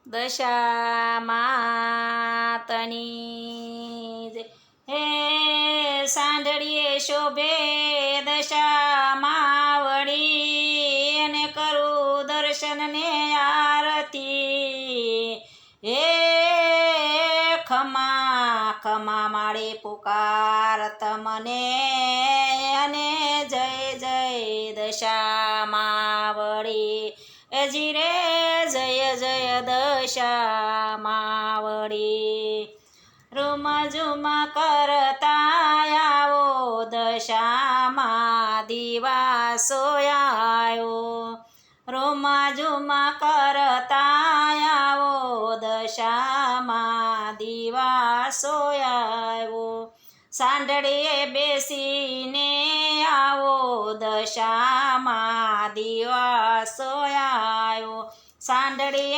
દશા માતની જય. હે સાંઢળીએ શોભે દશામાં વળી અને કરું દર્શન ને આરતી. હે ખમા ખમા માળી પુકાર તમને અને જય જય દશામાં વળી. એજી રે જય જય દશામાં વળી. રૂમ ઝુમ કરતા આવો દશામાં દિવાસો આવ્યો. રૂમ ઝુમ કરતા આવો દશામાં દિવાસો આવ્યો. સાંઢળીએ બેસીને આવો દશામાં દિવાસો આવ્યો. સાંઢળીએ